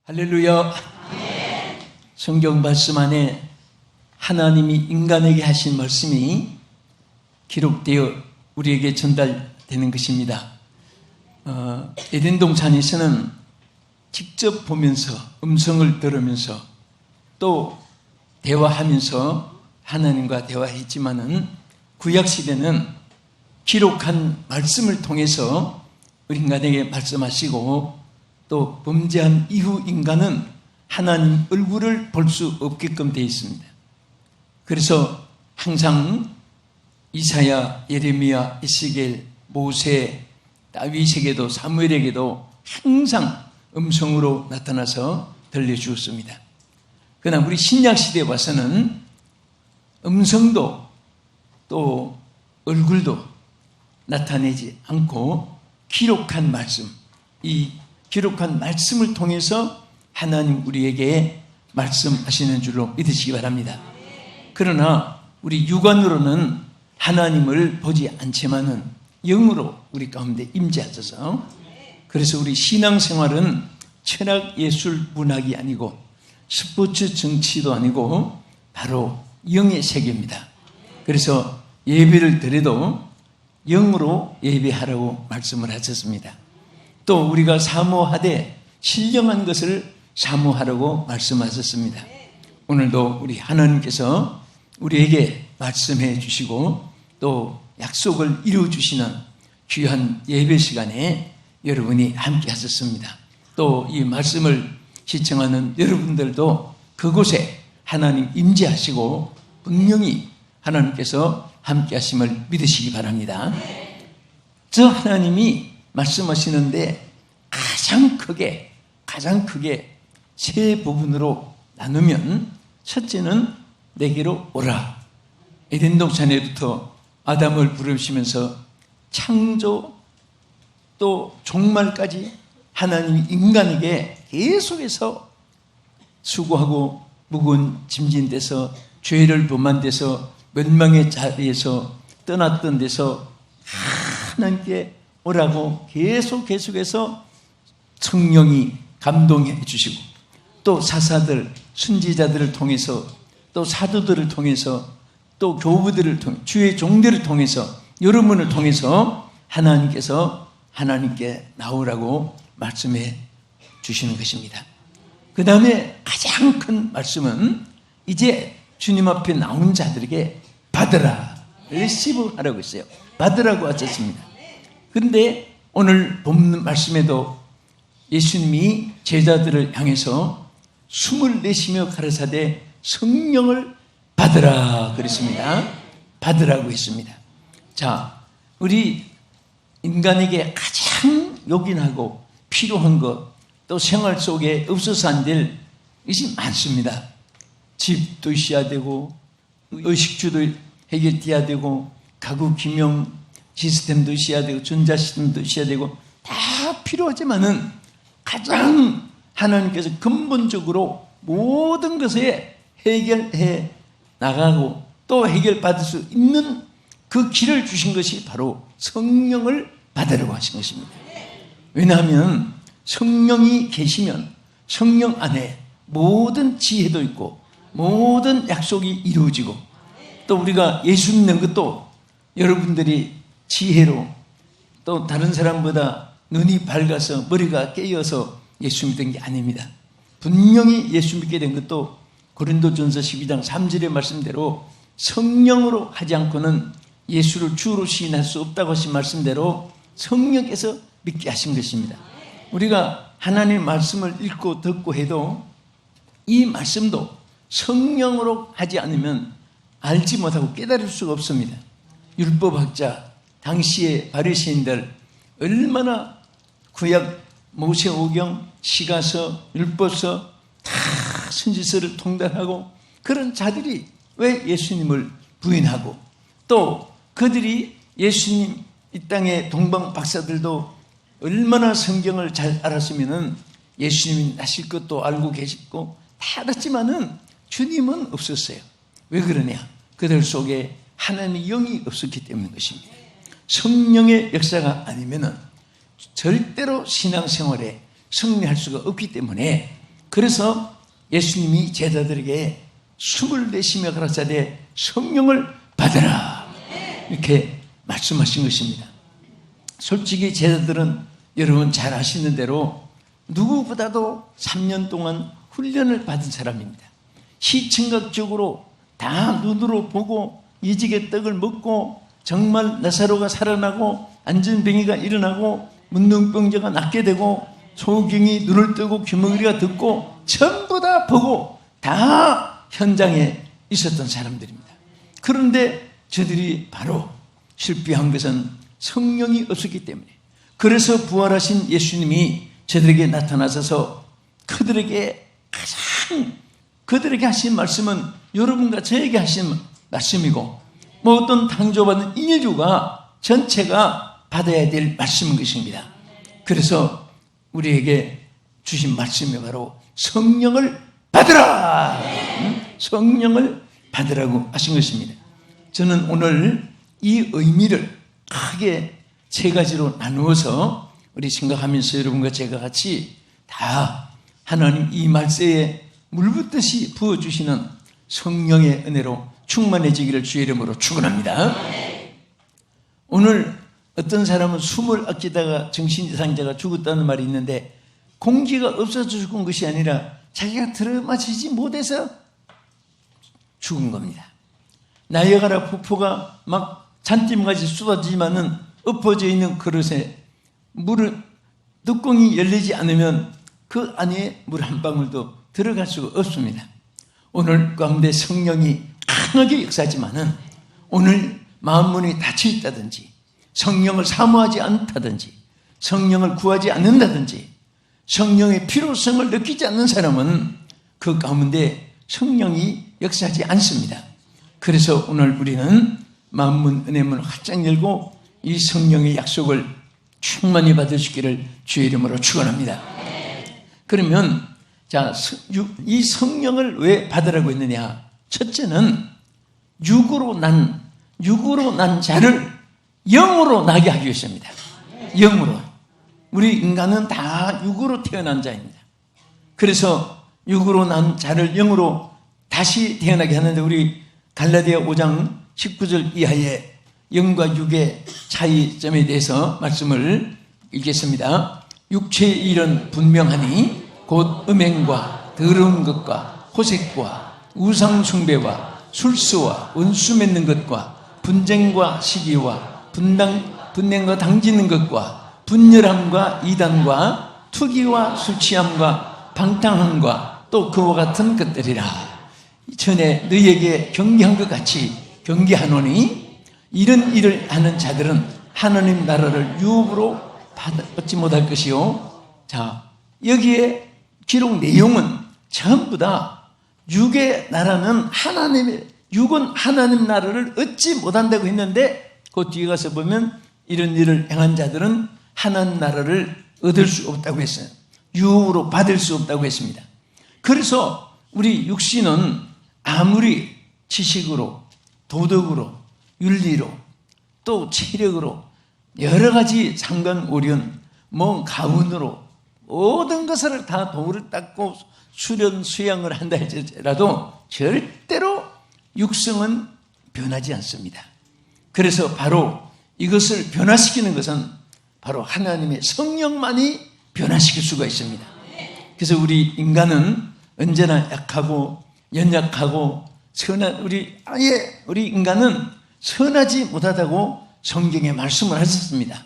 할렐루야. 성경 말씀 안에 하나님이 인간에게 하신 말씀이 기록되어 우리에게 전달되는 것입니다. 에덴 동산에서는 직접 보면서 음성을 들으면서 또 대화하면서 하나님과 대화했지만은 구약시대는 기록한 말씀을 통해서 우리 인간에게 말씀하시고 또 범죄한 이후 인간은 하나님 얼굴을 볼 수 없게끔 되어 있습니다. 그래서 항상 이사야, 예레미야, 에스겔, 모세, 다윗에게도 사무엘에게도 항상 음성으로 나타나서 들려주었습니다. 그러나 우리 신약시대에 와서는 음성도 또 얼굴도 나타내지 않고 기록한 말씀, 이 기록한 말씀을 통해서 하나님 우리에게 말씀하시는 줄로 믿으시기 바랍니다. 그러나 우리 육안으로는 하나님을 보지 않지만은 영으로 우리 가운데 임재하셔서, 그래서 우리 신앙생활은 철학, 예술, 문학이 아니고 스포츠, 정치도 아니고 바로 영의 세계입니다. 그래서 예배를 드려도 영으로 예배하라고 말씀을 하셨습니다. 또 우리가 사모하되 신령한 것을 사모하라고 말씀하셨습니다. 오늘도 우리 하나님께서 우리에게 말씀해 주시고 또 약속을 이루어 주시는 귀한 예배 시간에 여러분이 함께 하셨습니다. 또 이 말씀을 시청하는 여러분들도 그곳에 하나님 임재하시고 분명히 하나님께서 함께 하심을 믿으시기 바랍니다. 저 하나님이 말씀하시는데 가장 크게 세 부분으로 나누면, 첫째는 내게로 오라. 에덴 동산에부터 아담을 부르시면서 창조 또 종말까지 하나님이 인간에게 계속해서 수고하고 무거운 짐진 데서, 죄를 범한 데서, 멸망의 자리에서 떠났던 데서 하나님께 오라고 계속해서 성령이 감동해 주시고, 또 사사들, 순지자들을 통해서, 또 사도들을 통해서, 또 교부들을 통해, 주의 종들을 통해서, 여러분을 통해서 하나님께서 하나님께 나오라고 말씀해 주시는 것입니다. 그 다음에 가장 큰 말씀은 이제 주님 앞에 나온 자들에게 받으라, 리시브 하라고 했어요. 받으라고 하셨습니다. 그런데 오늘 본 말씀에도 예수님이 제자들을 향해서 숨을 내쉬며 가라사대 성령을 받으라 그랬습니다. 받으라고 했습니다. 자, 우리 인간에게 가장 요긴하고 필요한 것, 또 생활 속에 없어서 안 될 것이 많습니다. 집도 있어야 되고, 의식주도 해결돼야 되고, 가구 김용 시스템도 있어야 되고, 전자시스템도 있어야 되고, 다 필요하지만은 가장 하나님께서 근본적으로 모든 것에 해결해 나가고 또 해결받을 수 있는 그 길을 주신 것이 바로 성령을 받으라고 하신 것입니다. 왜냐하면 성령이 계시면 성령 안에 모든 지혜도 있고 모든 약속이 이루어지고, 또 우리가 예수 믿는 것도 여러분들이 지혜로 또 다른 사람보다 눈이 밝아서 머리가 깨어서 예수 믿은 게 아닙니다. 분명히 예수 믿게 된 것도 고린도전서 12장 3절의 말씀대로 성령으로 하지 않고는 예수를 주로 시인할 수 없다고 하신 말씀대로 성령께서 믿게 하신 것입니다. 우리가 하나님의 말씀을 읽고 듣고 해도 이 말씀도 성령으로 하지 않으면 알지 못하고 깨달을 수가 없습니다. 율법학자, 당시의 바리새인들 얼마나 구약 모세오경, 시가서, 율법서 다 선지서를 통달하고, 그런 자들이 왜 예수님을 부인하고, 또 그들이 예수님 이 땅의 동방 박사들도 얼마나 성경을 잘 알았으면은 예수님이 나실 것도 알고 계시고 다 알았지만은 주님은 없었어요. 왜 그러냐? 그들 속에 하나님의 영이 없었기 때문인 것입니다. 성령의 역사가 아니면은 절대로 신앙생활에 승리할 수가 없기 때문에 그래서 예수님이 제자들에게 숨을 내쉬며 가라사대 성령을 받으라 이렇게 말씀하신 것입니다. 솔직히 제자들은 여러분 잘 아시는 대로 누구보다도 3년 동안 훈련을 받은 사람입니다. 시청각적으로 다 눈으로 보고 이직의 떡을 먹고 정말 나사로가 살아나고 안전병이가 일어나고 문둥병자가 낫게 되고 소경이 눈을 뜨고 귀머거리가 듣고 전부 다 보고 다 현장에 있었던 사람들입니다. 그런데 저들이 바로 실패한 것은 성령이 없었기 때문에, 그래서 부활하신 예수님이 저들에게 나타나셔서 그들에게 하신 말씀은 여러분과 저에게 하신 말씀이고 어떤 창조받은 인류가 전체가 받아야 될 말씀인 것입니다. 그래서 우리에게 주신 말씀이 바로 성령을 받으라! 성령을 받으라고 하신 것입니다. 저는 오늘 이 의미를 크게 세 가지로 나누어서 우리 생각하면서 여러분과 제가 같이 다 하나님 이 말세에 물붓듯이 부어주시는 성령의 은혜로 충만해지기를 주의 이름으로 축원합니다. 오늘 어떤 사람은 숨을 아끼다가 정신이상자가 죽었다는 말이 있는데, 공기가 없어서 죽은 것이 아니라 자기가 들어마시지 못해서 죽은 겁니다. 나이아가라 폭포가 막 잔뜩까지 쏟아지지만은 엎어져 있는 그릇에 물을 뚜껑이 열리지 않으면 그 안에 물 한 방울도 들어갈 수가 없습니다. 오늘 가운데 성령이 강하게 역사하지만은 오늘 마음문이 닫혀 있다든지 성령을 사모하지 않다든지 성령을 구하지 않는다든지 성령의 필요성을 느끼지 않는 사람은 그 가운데 성령이 역사하지 않습니다. 그래서 오늘 우리는 마음문 은혜문 활짝 열고 이 성령의 약속을 충만히 받으시기를 주의 이름으로 축원합니다. 그러면 자, 이 성령을 왜 받으라고 했느냐? 첫째는 육으로 난 자를 영으로 나게 하기 위해서입니다. 영으로. 우리 인간은 다 육으로 태어난 자입니다. 그래서 육으로 난 자를 영으로 다시 태어나게 하는데, 우리 갈라디아 5장 19절 이하의 영과 육의 차이점에 대해서 말씀을 읽겠습니다. 육체의 일은 분명하니 곧 음행과 더러운 것과 호색과 우상 숭배와 술수와 원수 맺는 것과 분쟁과 시기와 분냉과 당지는 것과 분열함과 이단과 투기와 술 취함과 방탕함과 또 그와 같은 것들이라. 전에 너희에게 경계한 것 같이 경계하노니 이런 일을 하는 자들은 하나님 나라를 유업으로 받지 못할 것이요. 자, 여기에 기록 내용은 전부 다 육의 나라는 육은 하나님 나라를 얻지 못한다고 했는데, 그 뒤에 가서 보면 이런 일을 행한 자들은 하나님 나라를 얻을 수 없다고 했어요. 유업으로 받을 수 없다고 했습니다. 그래서 우리 육신은 아무리 지식으로, 도덕으로, 윤리로, 또 체력으로, 여러 가지 상관오련, 가문으로 모든 것을 다 도를 닦고 수련, 수양을 한다 할지라도 절대로 육성은 변하지 않습니다. 그래서 바로 이것을 변화시키는 것은 바로 하나님의 성령만이 변화시킬 수가 있습니다. 그래서 우리 인간은 언제나 약하고 연약하고 우리 인간은 선하지 못하다고 성경에 말씀을 하셨습니다.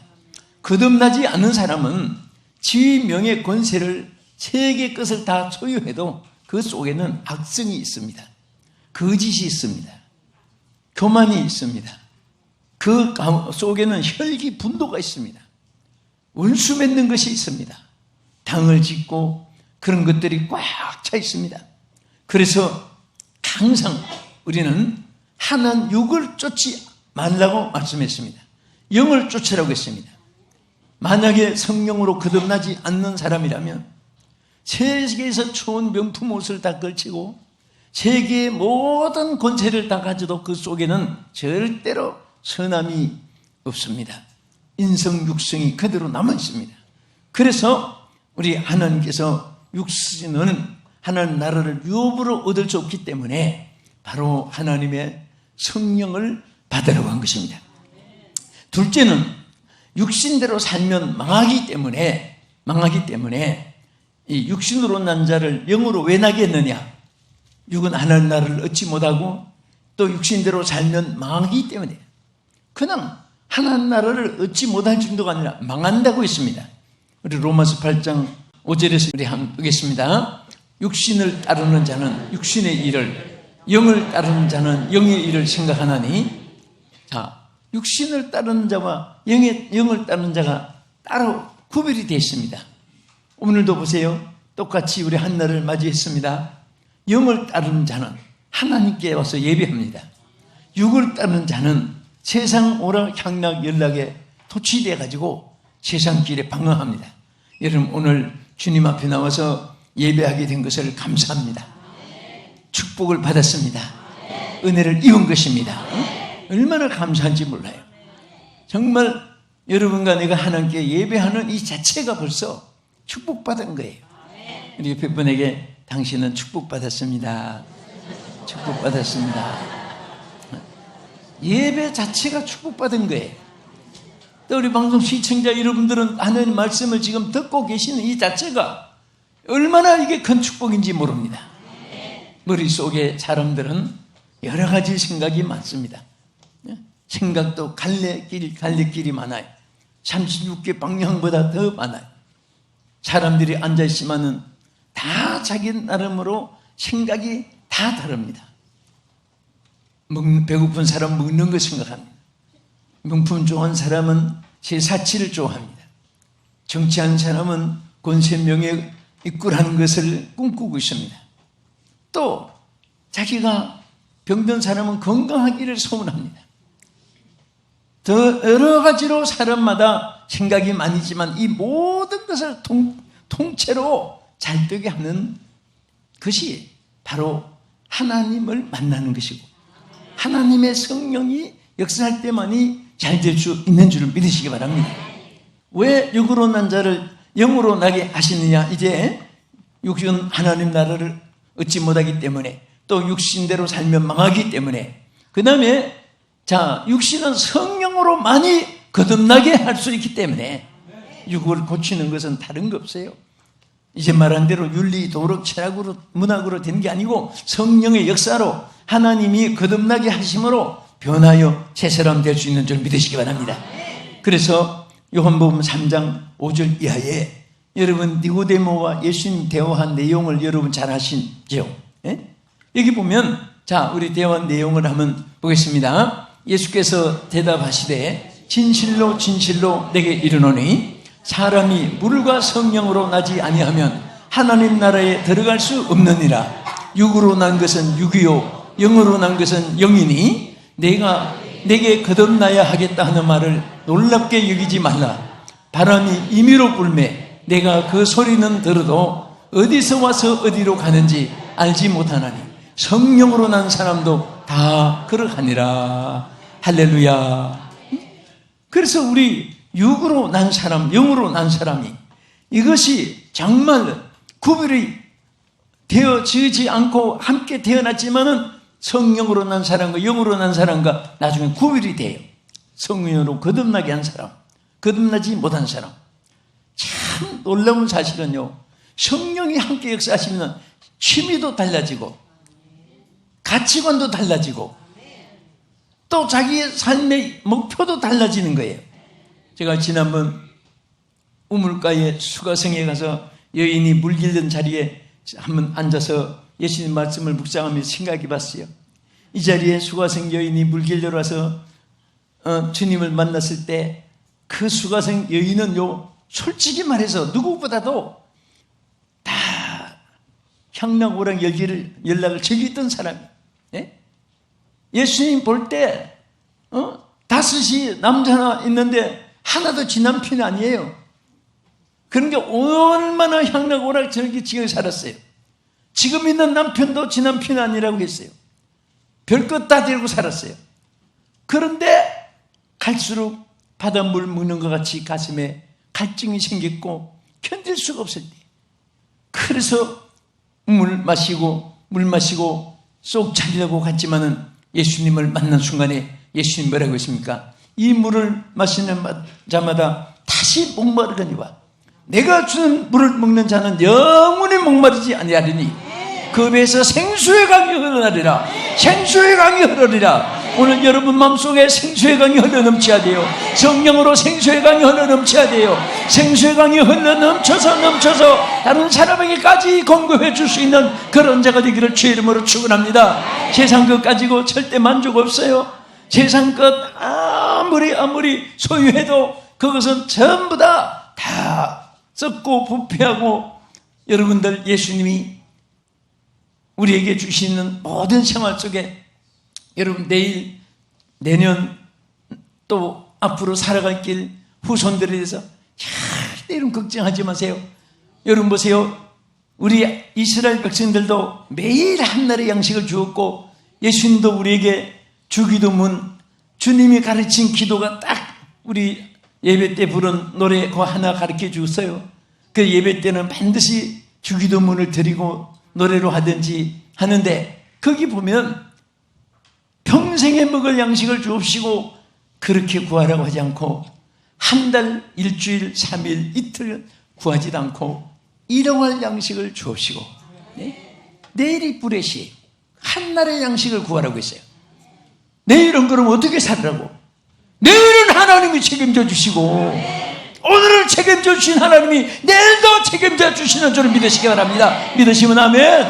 거듭나지 않는 사람은 지위, 명예, 권세를 세계 것을 다 소유해도 그 속에는 악성이 있습니다. 거짓이 있습니다. 교만이 있습니다. 그 속에는 혈기, 분노가 있습니다. 원수 맺는 것이 있습니다. 당을 짓고 그런 것들이 꽉 차 있습니다. 그래서 항상 우리는 하나님 육을 쫓지 말라고 말씀했습니다. 영을 쫓으라고 했습니다. 만약에 성령으로 거듭나지 않는 사람이라면 세계에서 좋은 명품 옷을 다 걸치고 세계의 모든 권세를 다 가져도 그 속에는 절대로 선함이 없습니다. 인성 육성이 그대로 남아 있습니다. 그래서 우리 하나님께서 육신은 하나님 나라를 유업으로 얻을 수 없기 때문에 바로 하나님의 성령을 받으라고 한 것입니다. 둘째는 육신대로 살면 망하기 때문에 이 육신으로 난 자를 영으로 왜 나게 했느냐? 육은 하나님 나라를 얻지 못하고 또 육신대로 살면 망하기 때문에 그냥 하나님 나라를 얻지 못할 정도가 아니라 망한다고 했습니다. 우리 로마서 8장 5절에서 우리 한번 보겠습니다. 육신을 따르는 자는 육신의 일을, 영을 따르는 자는 영의 일을 생각하나니. 자, 육신을 따르는 자와 영을 따르는 자가 따로 구별이 되어 있습니다. 오늘도 보세요. 똑같이 우리 한날을 맞이했습니다. 영을 따르는 자는 하나님께 와서 예배합니다. 육을 따르는 자는 세상 오락 향락 연락에 도취되어 가지고 세상 길에 방황합니다. 여러분 오늘 주님 앞에 나와서 예배하게 된 것을 감사합니다. 축복을 받았습니다. 은혜를 입은 것입니다. 얼마나 감사한지 몰라요. 정말 여러분과 내가 하나님께 예배하는 이 자체가 벌써 축복받은 거예요. 우리 옆에 분에게 당신은 축복받았습니다. 축복받았습니다. 예배 자체가 축복받은 거예요. 또 우리 방송 시청자 여러분들은 하나님 말씀을 지금 듣고 계시는 이 자체가 얼마나 이게 큰 축복인지 모릅니다. 머릿속에 사람들은 여러 가지 생각이 많습니다. 생각도 갈래길이 많아요. 36개 방향보다 더 많아요. 사람들이 앉아있지만은 다 자기 나름으로 생각이 다 다릅니다. 배고픈 사람 먹는 거 생각합니다. 명품 좋아하는 사람은 제 사치를 좋아합니다. 정치하는 사람은 권세 명예 입구라는 것을 꿈꾸고 있습니다. 또 자기가 병든 사람은 건강하기를 소원합니다. 더 여러 가지로 사람마다 생각이 많이지만 이 모든 것을 통째로 잘 되게 하는 것이 바로 하나님을 만나는 것이고 하나님의 성령이 역사할 때만이 잘 될 수 있는 줄을 믿으시기 바랍니다. 왜 육으로 난 자를 영으로 나게 하시느냐? 이제 육신은 하나님 나라를 얻지 못하기 때문에 또 육신대로 살면 망하기 때문에 그 다음에 자 육신은 성령으로 많이 거듭나게 할 수 있기 때문에 육을 고치는 것은 다른 거 없어요. 이제 말한 대로 윤리, 도덕, 철학으로 문학으로 된 게 아니고 성령의 역사로 하나님이 거듭나게 하심으로 변하여 새 사람 될 수 있는 줄 믿으시기 바랍니다. 그래서 요한복음 3장 5절 이하에 여러분 니고데모와 예수님 대화한 내용을 여러분 잘 아시죠? 예? 여기 보면 자 우리 대화한 내용을 한번 보겠습니다. 예수께서 대답하시되 진실로 진실로 내게 이르노니 사람이 물과 성령으로 나지 아니하면 하나님 나라에 들어갈 수 없느니라. 육으로 난 것은 육이요 영으로 난 것은 영이니 내가 내게 거듭나야 하겠다 하는 말을 놀랍게 여기지 말라. 바람이 임의로 불매 내가 그 소리는 들어도 어디서 와서 어디로 가는지 알지 못하나니 성령으로 난 사람도 다 그러하니라. 할렐루야. 그래서 우리 육으로 난 사람, 영으로 난 사람이 이것이 정말 구별이 되어지지 않고 함께 태어났지만은 성령으로 난 사람과 영으로 난 사람과 나중에 구별이 돼요. 성령으로 거듭나게 한 사람, 거듭나지 못한 사람. 참 놀라운 사실은요. 성령이 함께 역사하시면 취미도 달라지고 가치관도 달라지고 또 자기의 삶의 목표도 달라지는 거예요. 제가 지난번 우물가에 수가성에 가서 여인이 물 길던 자리에 한번 앉아서 예수님 말씀을 묵상하며 생각해 봤어요. 이 자리에 수가성 여인이 물 길러 와서 주님을 만났을 때 그 수가성 여인은요 솔직히 말해서 누구보다도 다 향락오락 연락을 즐겼던 사람이에요. 예? 예수님 볼 때 5이 남자나 있는데 하나도 지 남편이 아니에요. 그런 게 얼마나 향락오락 즐기게 살았어요. 지금 있는 남편도 지 남편이 아니라고 했어요. 별것 다 들고 살았어요. 그런데 갈수록 바닷물 먹는 것 같이 가슴에 갈증이 생겼고 견딜 수가 없을 때 그래서 물 마시고 쏙 차리려고 갔지만은 예수님을 만난 순간에 예수님 뭐라고 했습니까? 이 물을 마시자마다 다시 목마르거니와 내가 주는 물을 먹는 자는 영원히 목마르지 아니하리니 그 배에서 생수의 강이 흘러나리라. 생수의 강이 흐르리라. 오늘 여러분 마음속에 생수의 강이 흘러넘쳐야 돼요. 성령으로 생수의 강이 흘러넘쳐야 돼요. 생수의 강이 흘러넘쳐서 다른 사람에게까지 공급해 줄 수 있는 그런 자가 되기를 주의 이름으로 축원합니다. 세상 것 가지고 절대 만족 없어요. 세상 것 아무리 소유해도 그것은 전부 다 썩고 부패하고, 여러분들 예수님이 우리에게 주시는 모든 생활 속에 여러분 내일, 내년 또 앞으로 살아갈 길 후손들에 대해서 여러분 걱정하지 마세요. 여러분 보세요. 우리 이스라엘 백성들도 매일 한날의 양식을 주었고 예수님도 우리에게 주기도문, 주님이 가르친 기도가 딱 우리 예배 때 부른 노래 그 하나 가르쳐 주었어요. 그 예배 때는 반드시 주기도문을 드리고 노래로 하든지 하는데 거기 보면 평생에 먹을 양식을 주옵시고 그렇게 구하라고 하지 않고 한 달, 일주일, 3일, 이틀 구하지도 않고 일용할 양식을 주옵시고, 네? 내일이 브레시 한 날의 양식을 구하라고 했어요. 내일은 그럼 어떻게 살라고? 내일은 하나님이 책임져 주시고 오늘을 책임져 주신 하나님이 내일도 책임져 주시는 줄을 믿으시기 바랍니다. 믿으시면 아멘.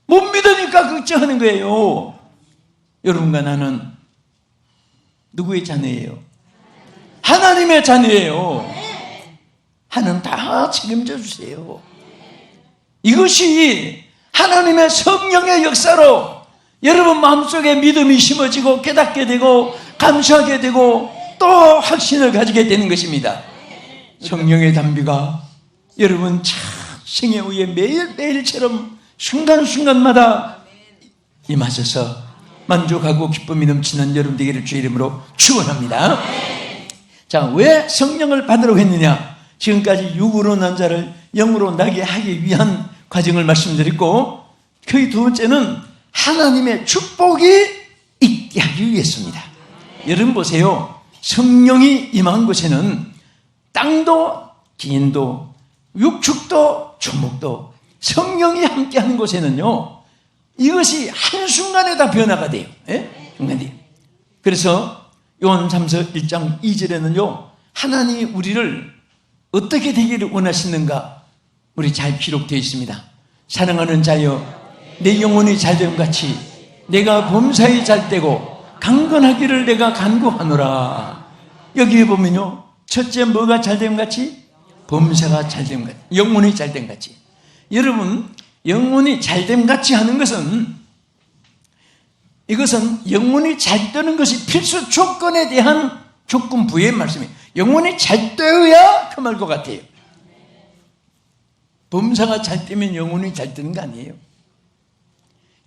못 믿으니까 걱정하는 거예요. 여러분과 나는 누구의 자녀예요? 하나님의 자녀예요. 하나님 다 책임져 주세요. 이것이 하나님의 성령의 역사로 여러분 마음속에 믿음이 심어지고 깨닫게 되고 감사하게 되고 또 확신을 가지게 되는 것입니다. 성령의 담비가 여러분 참 생애 후에 매일매일처럼 순간순간마다 임하셔서 만족하고 기쁨이 넘치는 여러분 되기를 주의 이름으로 축원합니다. 자, 왜 성령을 받으라고 했느냐? 지금까지 육으로 난 자를 영으로 나게 하기 위한 과정을 말씀드렸고, 그 두 번째는 하나님의 축복이 있게 하기 위해서입니다. 여러분 보세요. 성령이 임한 곳에는 땅도 기인도 육축도 조목도 성령이 함께하는 곳에는요, 이것이 한순간에 다 변화가 돼요. 예? 순간에. 그래서 요한 3서 1장 2절에는요 하나님이 우리를 어떻게 되기를 원하시는가 우리 잘 기록되어 있습니다. 사랑하는 자여 내 영혼이 잘됨 같이 내가 범사에 잘되고 강건하기를 내가 간구하노라. 여기에 보면요 첫째 뭐가 잘됨 같이? 범사가 잘됨 같이, 영혼이 잘됨 같이. 여러분 영혼이 잘됨 같이 하는 것은, 이것은 영혼이 잘 되는 것이 필수 조건에 대한 조건 부여의 말씀이에요. 영혼이 잘 되어야 그 말 것 같아요. 범사가 잘 되면 영혼이 잘 되는 거 아니에요.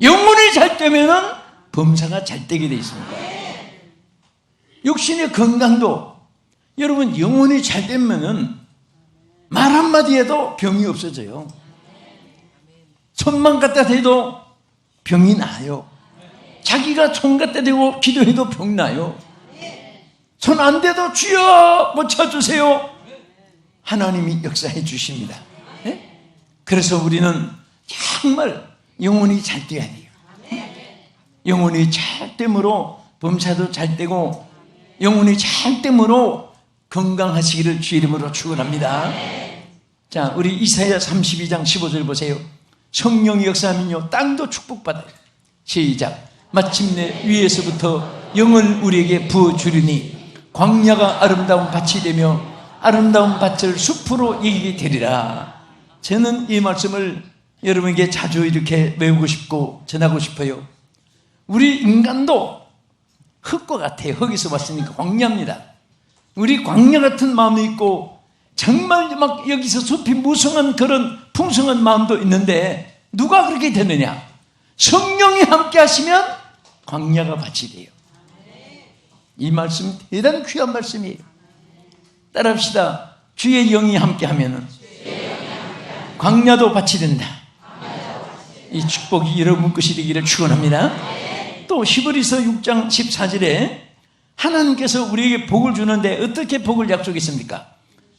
영혼이 잘 되면은 범사가 잘 되게 돼 있습니다. 육신의 건강도 여러분 영혼이 잘 되면은 말 한마디 해도 병이 없어져요. 손만 갖다 대도 병이 나요. 자기가 손 갖다 대고 기도해도 병 나요. 손 안 대도 주여 고쳐주세요. 하나님이 역사해 주십니다. 네? 그래서 우리는 정말 영혼이 잘 돼야 돼요. 영혼이 잘 됨으로 범사도 잘 되고 영혼이 잘 됨으로 건강하시기를 주 이름으로 축원합니다. 자, 우리 이사야 32장 15절 보세요. 성령이 역사하면요 땅도 축복받아요. 시작. 마침내 위에서부터 영을 우리에게 부어주리니 광야가 아름다운 밭이 되며 아름다운 밭을 숲으로 이기게 되리라. 저는 이 말씀을 여러분에게 자주 이렇게 외우고 싶고 전하고 싶어요. 우리 인간도 흙과 같아요. 흙에서 왔으니까 광야입니다. 우리 광야 같은 마음이 있고 정말 막 여기서 숲이 무성한 그런 풍성한 마음도 있는데 누가 그렇게 되느냐? 성령이 함께 하시면 광야가 밭이 돼요. 이 말씀 대단히 귀한 말씀이에요. 따라합시다. 주의 영이 함께 하면은 광야도 밭이 된다. 이 축복이 여러분 것이 되기를 축원합니다. 또 히브리서 6장 14절에 하나님께서 우리에게 복을 주는데 어떻게 복을 약속했습니까?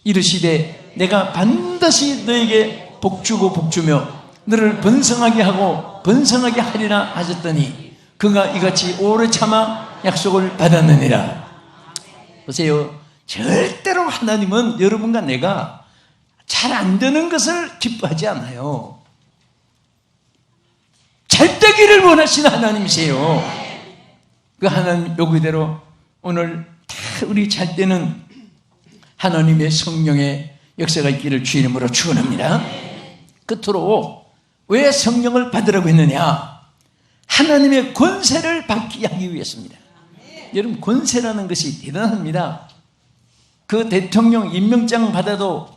이르시되 내가 반드시 너에게 복주고 복주며 너를 번성하게 하고 번성하게 하리라 하셨더니 그가 이같이 오래 참아 약속을 받았느니라. 보세요. 절대로 하나님은 여러분과 내가 잘 안 되는 것을 기뻐하지 않아요. 잘 되기를 원하시는 하나님이세요. 그 하나님 요구대로 오늘 다 우리 잘 되는 하나님의 성령의 역사가 있기를 주 이름으로 축원합니다. 끝으로 왜 성령을 받으라고 했느냐? 하나님의 권세를 받게 하기 위해서입니다. 여러분, 권세라는 것이 대단합니다. 그 대통령 임명장 받아도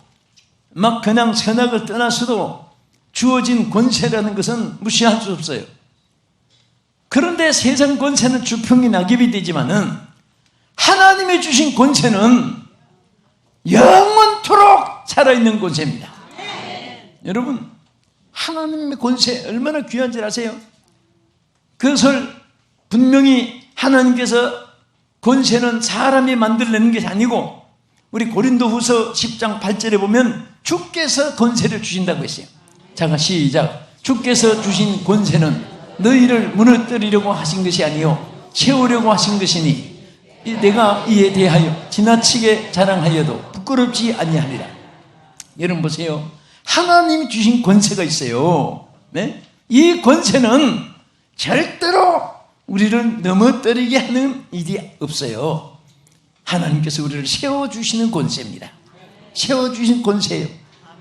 막 그냥 선악을 떠나서도 주어진 권세라는 것은 무시할 수 없어요. 그런데 세상 권세는 주평이 낙엽이 되지만은 하나님의 주신 권세는 영원토록 살아있는 권세입니다. 여러분, 하나님의 권세 얼마나 귀한 줄 아세요? 그것을 분명히 하나님께서 권세는 사람이 만들어내는 것이 아니고 우리 고린도후서 10장 8절에 보면 주께서 권세를 주신다고 했어요. 자, 시작. 주께서 주신 권세는 너희를 무너뜨리려고 하신 것이 아니요 채우려고 하신 것이니 내가 이에 대하여 지나치게 자랑하여도 부끄럽지 아니하리라. 여러분 보세요. 하나님이 주신 권세가 있어요. 네? 이 권세는 절대로 우리를 넘어뜨리게 하는 일이 없어요. 하나님께서 우리를 세워주시는 권세입니다. 세워주신 권세예요.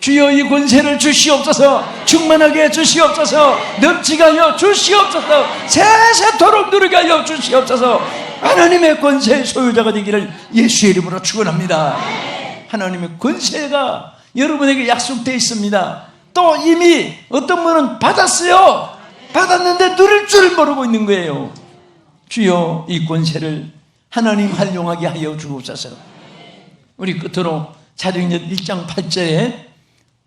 주여 이 권세를 주시옵소서. 충만하게 주시옵소서. 넘치게 하여 주시옵소서. 세세토록 누르게 하여 주시옵소서. 하나님의 권세의 소유자가 되기를 예수의 이름으로 축원합니다. 하나님의 권세가 여러분에게 약속되어 있습니다. 또 이미 어떤 분은 받았어요. 받았는데 누릴 줄 모르고 있는 거예요. 주여 이 권세를 하나님 활용하게 하여 주옵소서. 우리 끝으로 사도행전 1장 8절에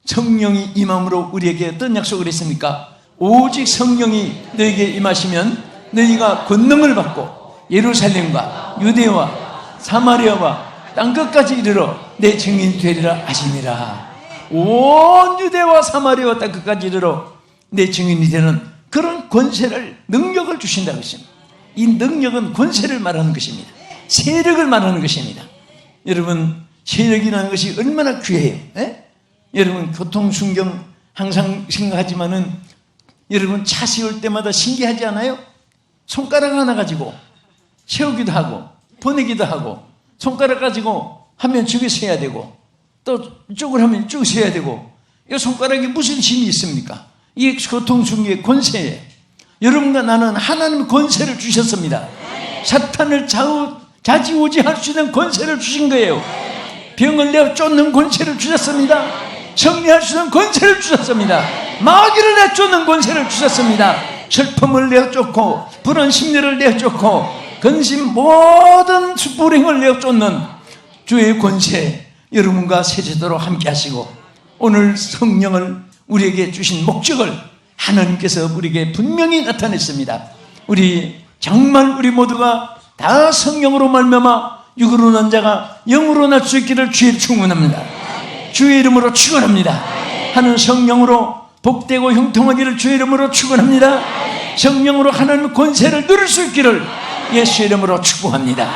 성령이 임함으로 우리에게 어떤 약속을 했습니까? 오직 성령이 너에게 임하시면 너희가 권능을 받고 예루살렘과 유대와 사마리아와 땅끝까지 이르러 내 증인 되리라 하시니라. 온 유대와 사마리아와 땅끝까지 이르러 내 증인이 되는 그런 권세를, 능력을 주신다고 했습니다. 이 능력은 권세를 말하는 것입니다. 세력을 말하는 것입니다. 여러분, 세력이라는 것이 얼마나 귀해요. 에? 여러분, 교통순경 항상 생각하지만은 여러분 차 세울 때마다 신기하지 않아요? 손가락 하나 가지고 세우기도 하고 보내기도 하고 손가락 가지고 하면 저기 세야 되고 또 이쪽을 하면 이쪽 세야 되고 이 손가락에 무슨 힘이 있습니까? 이게 교통순경의 권세예요. 여러분과 나는 하나님 권세를 주셨습니다. 사탄을 좌지우지할 수 있는 권세를 주신 거예요. 병을 내어 쫓는 권세를 주셨습니다. 정리할 수 있는 권세를 주셨습니다. 마귀를 내어 쫓는 권세를 주셨습니다. 슬픔을 내어 쫓고 불안 심리를 내어 쫓고 근심 모든 불행을 내어 쫓는 주의 권세 여러분과 세세도록 함께 하시고 오늘 성령을 우리에게 주신 목적을 하나님께서 우리에게 분명히 나타냈습니다. 우리 정말 우리 모두가 다 성령으로 말미암아 육으로 난 자가 영으로 날 수 있기를 주의 축원합니다. 주의 이름으로 축원합니다. 하는 성령으로 복되고 형통하기를 주의 이름으로 축원합니다. 성령으로 하나님의 권세를 누릴 수 있기를 예수의 이름으로 축복합니다.